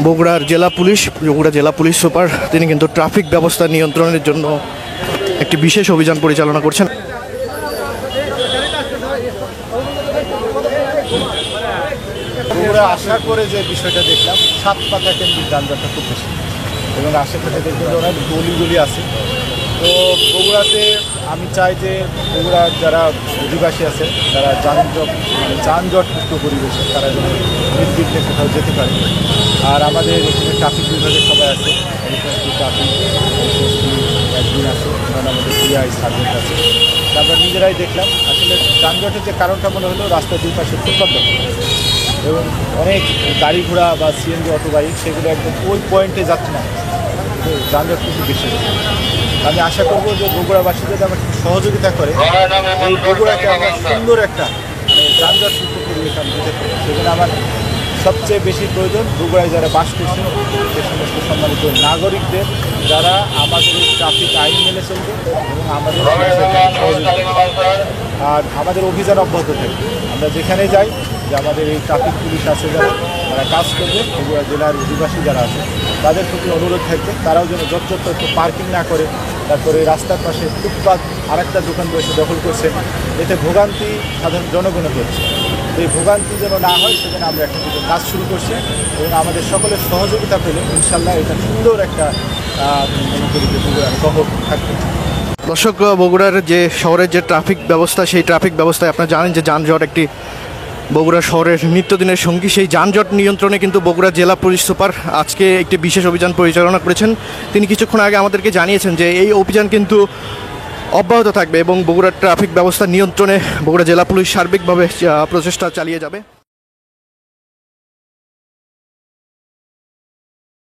বগুড়া জেলা police super তিনি কিন্তু ট্রাফিক ব্যবস্থা নিয়ন্ত্রণের জন্য একটি বিশেষ অভিযান পরিচালনা করছেন। বগুড়া আসার পরে যে বিষয়টা দেখলাম, 7 পাতা কেন্দ্রিক যানজটটা খুব বেশি এবং আশেপাশে দেখবেন অনেক গলি আছে। তো বগুড়াতে আমি চাই যে বগুড়ার যারা অধিবাসী আছে তারা যানজট মুক্ত পরিবেশে তারা যেন নির্বিঘ্নে কোথাও যেতে পারে। আর আমাদের এখানে ট্রাফিক বিভাগের সবাই আছে, ট্রাফিক একদিন আছে, কারণ আমাদের সিআই সার্জেন্ট আছে। আমরা নিজেরাই দেখলাম আসলে যানজটের যে কারণটা মনে হলো রাস্তার দুই পাশে ফুটপাত এবং অনেক গাড়ি ঘোড়া বা সিএনজি অটো বাইক সেগুলো একদম ওই পয়েন্টে যাচ্ছে না, যানজট কিন্তু বেশি। আমি আশা করবো যে বগুড়াবাসী যদি আমার সহযোগিতা করে এই বগুড়াকে আমরা সুন্দর একটা যানজট মুক্ত পরিবেশ আমি দিতে পারি। সেজন্য আমার সবচেয়ে বেশি প্রয়োজন বগুড়ায় যারা বাস করছে সে সমস্ত সম্মানিত নাগরিকদের, যারা আমাদের এই ট্রাফিক আইন মেনে চলবে এবং আমাদের আর আমাদের অভিযান অব্যাহত থাকবে। আমরা যেখানে যাই যে আমাদের এই ট্রাফিক পুলিশ আছে যারা কাজ করবে, বগুড়া জেলার অধিবাসী যারা আছে তাদের প্রতি অনুরোধ থাকবে তারাও যেন যত্র পার্কিং না করে, তারপরে রাস্তার পাশে ফুটপাত আরেকটা দোকান বসে দখল করছে, এতে ভোগান্তি সাধারণ জনগণের হচ্ছে। এই ভোগান্তি যেন না হয় সেজন্য আমরা একটা কাজ শুরু করছি এবং আমাদের সকলের সহযোগিতা পেলে ইনশাল্লাহ এটা সুন্দর একটা শহর থাকবে। দর্শক, বগুড়ার যে শহরের যে ট্রাফিক ব্যবস্থা, সেই ট্রাফিক ব্যবস্থায় আপনারা জানেন যে যানজট একটি বগুড়া শহরের নিত্যদিনের সঙ্গী। সেই যানজট নিয়ন্ত্রণে কিন্তু বগুড়া জেলা পুলিশ সুপার আজকে একটি বিশেষ অভিযান পরিচালনা করেছেন। তিনি কিছুক্ষণ আগে আমাদেরকে জানিয়েছেন যে এই অভিযান কিন্তু অব্যাহত থাকবে এবং বগুড়ার ট্রাফিক ব্যবস্থা নিয়ন্ত্রণে বগুড়া জেলা পুলিশ সার্বিকভাবে প্রচেষ্টা চালিয়ে যাবে।